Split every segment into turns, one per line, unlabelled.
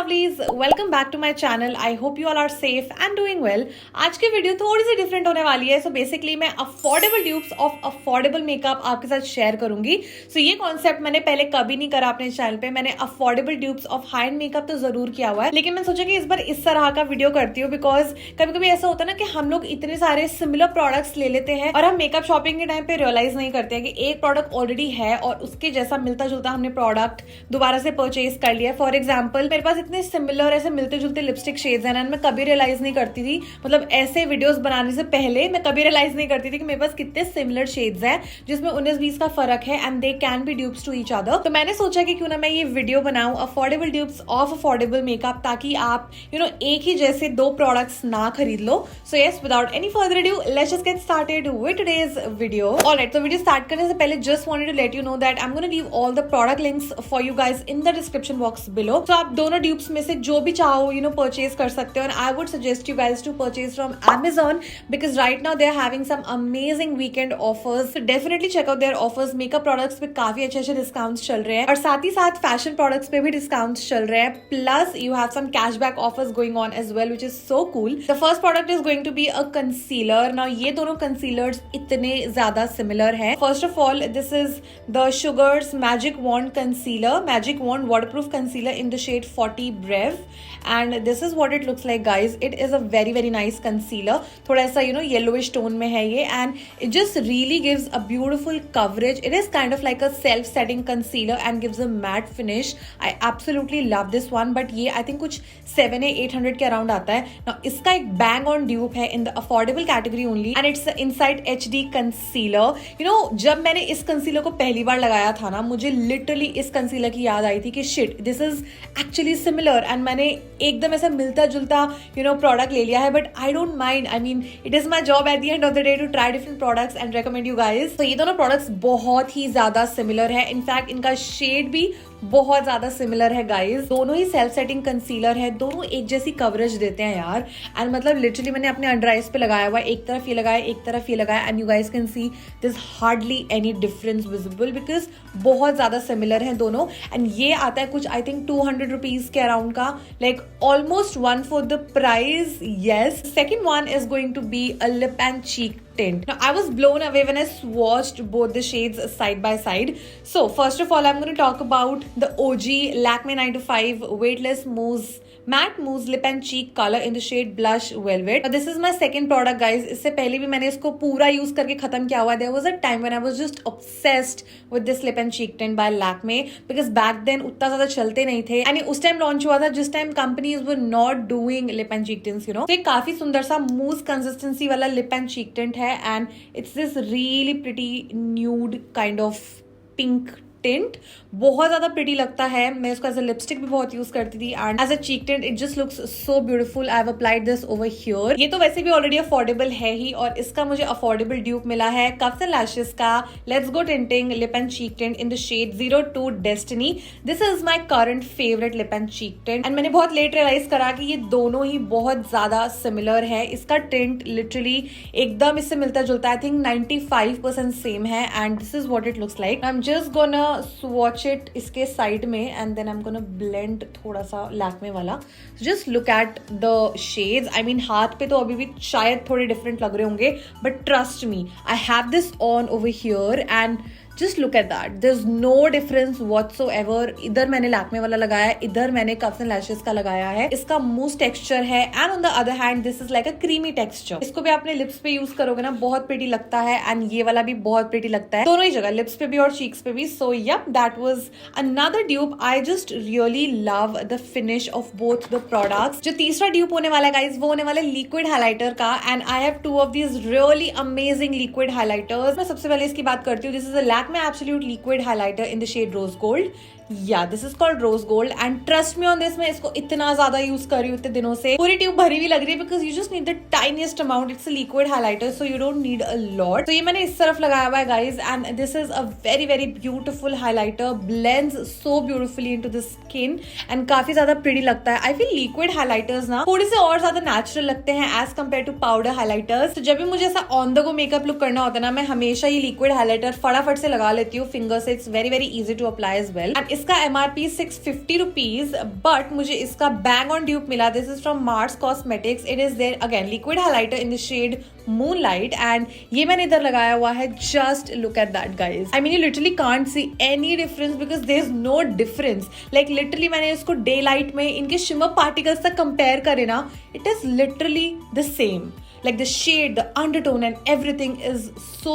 Lovelies, welcome back to my channel. I hope you all are safe and doing well. आज की video थोड़ी सी different होने वाली है। सो बेसिकली मैं affordable dupes of affordable makeup आपके साथ शेयर करूंगी। सो ये कॉन्सेप्ट मैंने पहले कभी नहीं करा अपने चैनल पे। मैंने affordable dupes of high and makeup तो जरूर किया हुआ है, लेकिन मैं सोचा कि इस बार इस तरह का वीडियो करती हूँ बिकॉज कभी कभी ऐसा होता है ना कि हम लोग इतने सारे सिमिलर प्रोडक्ट्स ले लेते हैं और हम मेकअप शॉपिंग के टाइम पे रियलाइज नहीं करते हैं कि एक प्रोडक्ट ऑलरेडी है और उसके जैसा मिलता जुलता हमने प्रोडक्ट दोबारा से परचेज कर लिया। फॉर एग्जाम्पल मेरे पास इतने सिमिलर ऐसे मिलते जुलते लिपस्टिक शेड्स हैं एंड मैं कभी रियलाइज नहीं करती थी, मतलब ऐसे वीडियोस बनाने से पहले मैं कभी रियलाइज नहीं करती थी कि मेरे पास कितने सिमिलर शेड्स हैं जिसमें 19-20 का फर्क है and they can be dupes to each other. तो मैंने सोचा कि क्यों ना मैं ये वीडियो बनाऊं affordable dupes of affordable makeup, ताकि आप एक ही जैसे दो प्रोडक्ट्स ना खरीद लो। So yes, without any further ado let's just get started with today's video. Alright, तो वीडियो स्टार्ट करने से पहले just wanted to let you know that I am gonna give all the product links for you guys in the description box below. तो आप दोनों dupes में से जो भी चाहो परचेज कर सकते हो and I would suggest you guys to purchase from Amazon because right now they are having some amazing weekend offers. So definitely check out their offers. Makeup products पे काफी अच्छे डिस्काउंट्स चल रहे हैं और साथ ही साथ फैशन प्रोडक्ट्स पे भी डिस्काउंट्स चल रहे हैं। Plus you have some cashback offers going on as well, which is so cool. The first product is going to be a concealer. Now ये दोनों कंसीलर्स इतने ज्यादा सिमिलर हैं। First of all this is the Sugar's magic wand concealer, magic wand waterproof concealer in the shade 40 Brev, and this is what it looks like guys. It is a very nice concealer. थोड़ा ऐसा yellowish tone में है ये and it just really gives a beautiful coverage. It is kind of like a self setting concealer and gives a matte finish. I absolutely love this one, but ये I think कुछ 700-800 के around आता है। Now इसका एक bang on dupe है in the affordable category only and it's Insight HD concealer. जब मैंने इस कंसीलर को पहली बार लगाया था ना, मुझे लिटरली इस कंसीलर की याद आई थी कि shit this is actually similar and मैंने एकदम ऐसा मिलता जुलता प्रोडक्ट ले लिया है। But I don't mind, I mean it is my job at the end of the day to try different products and recommend you guys. तो ये दोनों प्रोडक्ट्स बहुत ही ज्यादा सिमिलर है। इनफैक्ट इनका शेड भी बहुत ज्यादा सिमिलर है गाइज। दोनों ही सेल्फ सेटिंग कंसीलर है, दोनों एक जैसी कवरेज देते हैं यार। एंड मतलब लिटरली मैंने अपने अंडर आइज पे लगाया हुआ, एक तरफ ये लगाया एक तरफ ये लगाया and you guys can see this hardly any difference visible because बहुत ज्यादा सिमिलर है दोनों। एंड ये आता है कुछ आई थिंक 200 रुपीज के अराउंड का, like almost 1/4 the price. Yes, second one is going to be a lip and cheek tint. Now I was blown away when I swatched both the shades side by side. So first of all I'm going to talk about the OG Lakme 9to5 Weightless Mousse Matte Mousse Lip and Cheek color in the shade Blush Velvet. Now, this is my second product guys. इससे पहले भी मैंने इसको पूरा use करके खत्म किया हुआ। There was a time when I was just obsessed with this lip and cheek tint by Lakme because back then उतना ज्यादा चलते नहीं थे and उस टाइम लॉन्च हुआ था जिस time companies were not doing lip and cheek tints, तो एक काफी सुंदर सा मूस कंसिस्टेंसी वाला लिप एंड चीक टिंट है and it's this really pretty nude kind of pink tint. बहुत ज्यादा प्रिटी लगता है। मैं इसको एज अ लिपस्टिक भी बहुत यूज करती थी and as a cheek tint it just looks so beautiful. I have applied this over here. ये तो वैसे भी ऑलरेडी अफोर्डेबल है ही और इसका मुझे अफोर्डेबल ड्यूप मिला है कफ्स एंड लैशेस का let's go tinting lip and cheek tint in the shade 02 destiny. This is my current favourite lip and cheek tint and मैंने बहुत लेट रियलाइज करा कि ये दोनों ही बहुत ज्यादा सिमिलर है। इसका टिंट लिटरली एकदम इससे मिलता जुलता, आई थिंक 95% सेम है and this is what it looks like. I am just gonna swatch it इसके साइड में and then I'm gonna blend थोड़ा सा लैक्मे वाला। just look at the shades. I mean हाथ पे तो अभी भी शायद थोड़े डिफरेंट लग रहे होंगे but trust me I have this on over here and just look at that. There's no difference whatsoever. इधर मैंने लैक्मे वाला लगाया है, इधर मैंने कफ्स एंड लैशेस का लगाया है। इसका मूस टेक्सचर है and on the other hand this is like a creamy texture. इसको भी अपने लिप्स पे यूज करोगे ना बहुत प्रिटी लगता है एंड ये वाला भी बहुत प्रिटी लगता है, दोनों ही जगह लिप्स पे भी और चीक्स पे भी। So yup, that was another dupe. I just really love the finish of both the products. जो तीसरा ड्यूप होने वाला है गाइज वो होने वाला है लिक्विड हाइलाइटर का and I have 2 of these really amazing liquid highlighters. मैं सबसे पहले इसकी बात करती हूँ। This is a Lakme Absolute Liquid Highlighter in the shade Rose Gold. Yeah, this is called Rose Gold and trust me on this, मैं इसको इतना ज्यादा यूज कर रही हूँ इतने दिनों से, पूरी ट्यूब भरी हुई लग रही है because you just need the tiniest amount. It's a liquid highlighter so you don't need a lot. तो ये मैंने इस तरफ लगाया हुआ है guys and this is a very beautiful highlighter, blends so beautifully into the skin and काफी ज्यादा pretty लगता है। I feel liquid highlighters ना थोड़े से और ज्यादा natural लगते हैं as compared to powder highlighters। तो जब भी मुझे ऐसा on the go makeup look करना होता है ना, मैं हमेशा ये liquid highlighter फटाफट से लगा लेती हूँ फिंगर से। It's very easy to apply as well and इसका MRP 650 रुपीज, बट मुझे इसका बैंग ऑन ड्यूप मिला. This is from Mars Cosmetics. It is there again liquid highlighter in the shade Moonlight, and ये मैंने इधर लगाया हुआ है. Just look at that guys. I mean you literally can't see any difference because there is no difference. Like literally मैंने इसको day light में इनके शिमर पार्टिकल्स तक कंपेयर करे ना, it is literally the same. Like the shade, the undertone and everything is so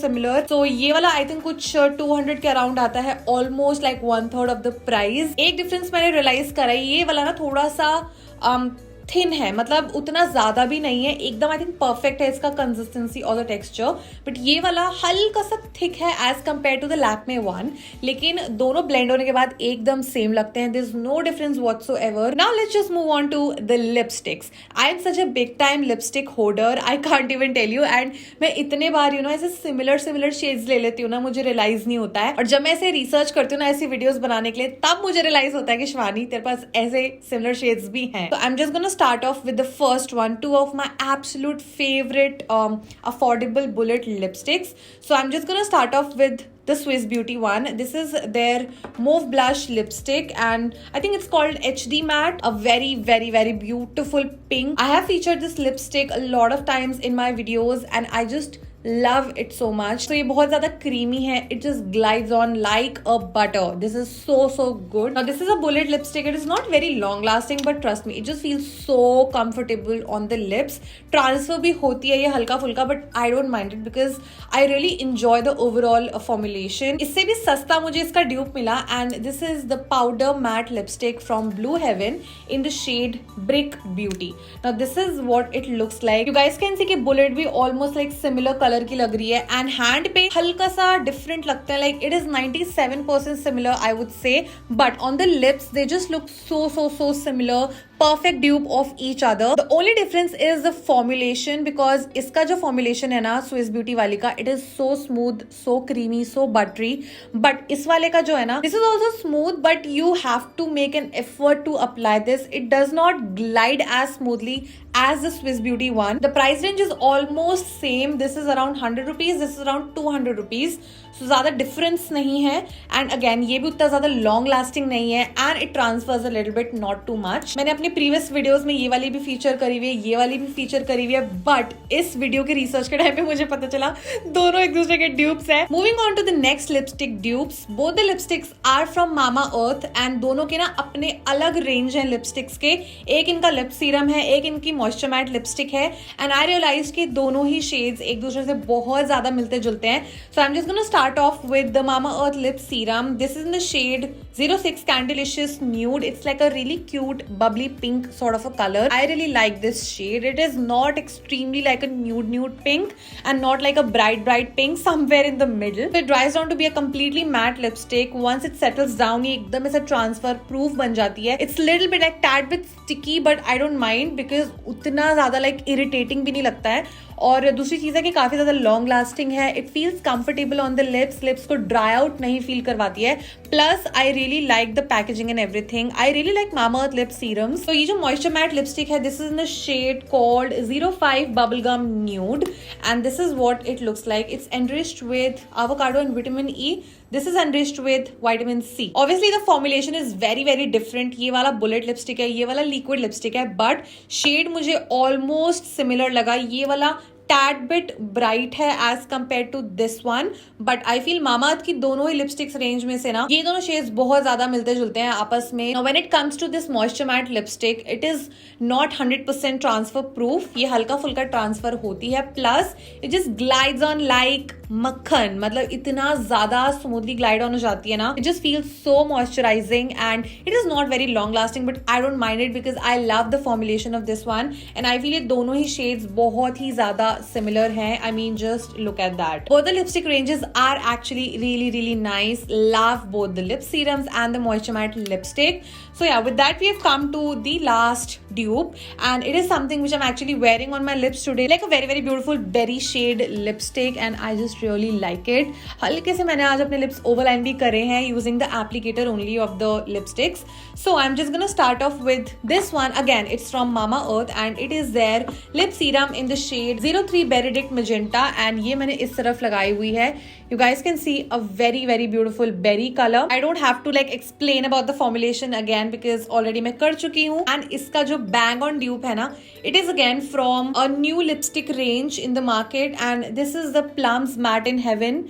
similar. So ये वाला I think कुछ 200 के अराउंड आता है, almost like 1/3 of the price. एक डिफरेंस मैंने रियलाइज करा है, ये वाला ना थोड़ा सा थिन है, मतलब उतना ज्यादा भी नहीं है, एकदम आई थिंक परफेक्ट है इसका कंसिस्टेंसी और द टेक्सचर. बट ये वाला हल्का सा थिक है as compare to the Lakme one, लेकिन दोनों ब्लेंड होने के बाद एकदम सेम लगते हैं. There is no difference whatsoever. Now let's just move on to the lipsticks. I am such a big time lipstick holder, I can't even tell you. And मैं इतने बार ऐसे सिमिलर शेड्स ले लेती हूँ ना, मुझे रियलाइज नहीं होता है. और जब मैं ऐसे रिसर्च करती हूँ ना ऐसी वीडियोस बनाने के लिए, तब मुझे रियलाइज होता है कि शिवानी तेरे पास ऐसे सिमिलर शेड्स भी हैं. तो आई am just gonna start off with the first one, two of my absolute favorite affordable bullet lipsticks. So I'm just gonna start off with the Swiss Beauty one. This is their mauve blush lipstick, and I think it's called HD Matte. A very beautiful pink. I have featured this lipstick a lot of times in my videos, and I just love it so much. So ये बहुत ज़्यादा creamy है. It just glides on like a butter. This is so good. Now this is a bullet lipstick. It is not very long lasting, but trust me, it just feels so comfortable on the lips. Transfer भी होती है ये हल्का फुल्का, but I don't mind it because I really enjoy the overall formulation. इससे भी सस्ता मुझे इसका ड्यूप मिला, and this is the powder matte lipstick from Blue Heaven in the shade Brick Beauty. Now this is what it looks like. You guys can see कि bullet भी almost like similar color की लग रही है, and hand पे हल्का सा different लगता है. Like it is 97% similar I would say, but on the lips they just look so similar. Perfect dupe of each other. The only difference is the formulation, because इसका जो formulation है ना Swiss Beauty वाली का, it is so smooth, so creamy, so buttery. But इस वाले का जो है ना, this is also smooth, but you have to make an effort to apply this. It does not glide as smoothly as the Swiss Beauty one. The price range is almost same. This is around 100 rupees. This is around 200 rupees. So ज़्यादा difference नहीं है. And again ये भी उतना ज़्यादा long lasting नहीं है, and it transfers a little bit, not too much. मैंने अपनी प्रीवियस वीडियोस में ये वाली भी फीचर करी हुई है, ये वाली भी फीचर करी हुई है, बट इस वीडियो के रिसर्च के टाइम पे मुझे पता चला दोनों एक दूसरे के ड्यूप्स है. Moving on to the next lipstick dupes. Both the lipsticks are from Mamaearth, and दोनों के ना अपने अलग रेंज है लिपस्टिक्स के. एक इनका लिप सीरम है, एक इनकी मॉइस्चर मैट लिपस्टिक है, एंड आई रियलाइज कि दोनों ही शेड्स एक दूसरे से बहुत ज्यादा मिलते जुलते हैं. So I am just gonna start off with the Mama Earth lip serum. This is in the shade 06 Candylicious Nude. It's like a really cute bubbly pink sort of a color. I really like this shade. It is not extremely like a nude pink, and not like a bright pink, somewhere in the middle. So it dries down to be a completely matte lipstick. Once it settles down, ये एकदम ऐसा transfer proof बन जाती है. It's little bit like tad bit sticky, but I don't mind because उतना ज़्यादा like irritating भी नहीं लगता है. और दूसरी चीज़ है कि काफ़ी ज़्यादा लॉन्ग लास्टिंग है. It feels comfortable on the lips को ड्राई आउट नहीं फील करवाती है. Plus I really like the packaging and everything. I really like Mamaearth lip serums. तो ये जो मॉइस्चर मैट लिपस्टिक है, this is in the shade called 05 Bubblegum Nude, and this is what it looks like. It's enriched with avocado and vitamin E. This is enriched with vitamin C. Obviously the formulation is very different. ये वाला bullet lipstick है, ये वाला liquid lipstick है, but shade मुझे almost similar लगा. ये वाला tad bit bright है as compared to this one, but I feel Mamaearth की दोनों ही लिपस्टिक्स रेंज में से ना ये दोनों शेड्स बहुत ज्यादा मिलते जुलते हैं आपस में. Now when it comes to this moisture matte lipstick, it is not 100% transfer proof. ये हल्का फुल्का ट्रांसफर होती है, plus it just glides on like मक्खन, मतलब इतना ज्यादा स्मूथली ग्लाइड ऑन हो जाती है ना. It just feels so moisturizing, and it is not very long lasting, but I don't mind it because I love the formulation of this one, and I feel ये दोनों ही shades बहुत ही ज्यादा similar हैं. I mean, just look at that. Both the lipstick ranges are actually really nice. Love both the lip serums and the moisture matte lipstick. So yeah, with that we have come to the last dupe, and it is something which I'm actually wearing on my lips today, like a very beautiful berry shade lipstick, and I just really like it. हल्के से मैंने आज अपने lips overline भी करे हैं using the applicator only of the lipsticks. So I'm just gonna start off with this one. Again, it's from Mama Earth, and it is their lip serum in the shade 03 Benedict Magenta and ये मैंने इस तरफ लगाई हुई है. You guys can see a very beautiful berry color. I don't have to like explain about the formulation again because already मैं कर चुकी हूँ. And इसका जो bang on dupe है ना, it is again from a new lipstick range in the market and this is the Plums Matte in Heaven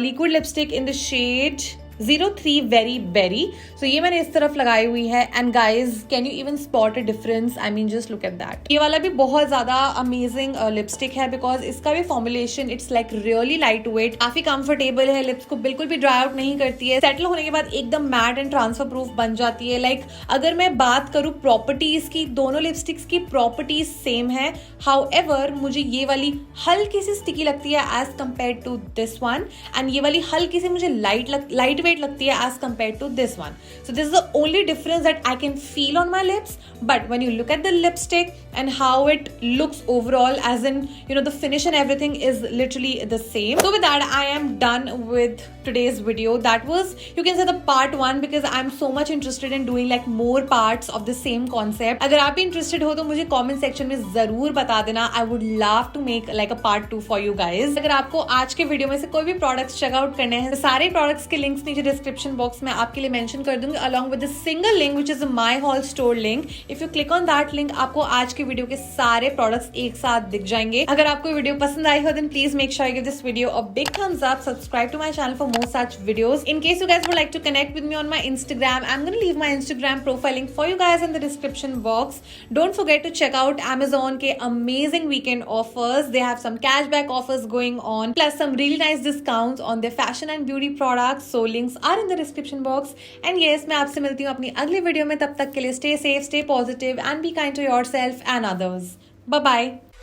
liquid lipstick in the shade 03 Very Berry. So ये मैंने इस तरफ लगाई हुई है and guys can you even spot a difference? I mean just look at that. ये वाला भी बहुत ज़्यादा amazing lipstick है because इसका भी formulation it's like really lightweight, काफी comfortable है, lips को बिल्कुल भी dry out नहीं करती है, settle होने के बाद एकदम matte and transfer proof बन जाती है. Like अगर मैं बात करूँ properties की, दोनों lipsticks की properties same है. However मुझे ये वाली हल्की सी sticky लगती है as compared to this one and ये वाली हल्की सी मुझे light weight लगती है as compared to this one. So this is the only difference that I can feel on my lips. But when you look at the lipstick and how it looks overall, as in you know the finish and everything is literally the same. So with that I am done with today's video. That was you can say the part 1 because I'm so much interested in doing like more parts of the same concept. अगर आप भी interested हो तो मुझे comment section में जरूर बता देना. I would love to make like a part 2 for you guys. अगर आपको आज के वीडियो में से कोई भी products check out करने हैं, सारे products के links नीचे डिस्क्रिप्शन बॉक्स में आपके लिए मेंशन कर दूंगी along with the single link which is a my haul store link. If you click on that link आपको आज के वीडियो के सारे प्रोडक्ट्स एक साथ दिख जाएंगे. अगर आपको वीडियो पसंद आई हो then please make sure you give this video a big thumbs up. Subscribe to my channel for more such videos. In case you guys would like to connect with me on my Instagram, I'm going to leave my Instagram profile link for you guys in the description box. Don't forget to check out Amazon के amazing weekend offers. They have some cashback offers going on plus some really nice discounts on their fashion and beauty products. So links are in the description box. And yes, मैं आपसे मिलती हूँ अपनी अगली video में. तब तक के लिए stay safe, stay positive and be kind to yourself and others. Bye bye.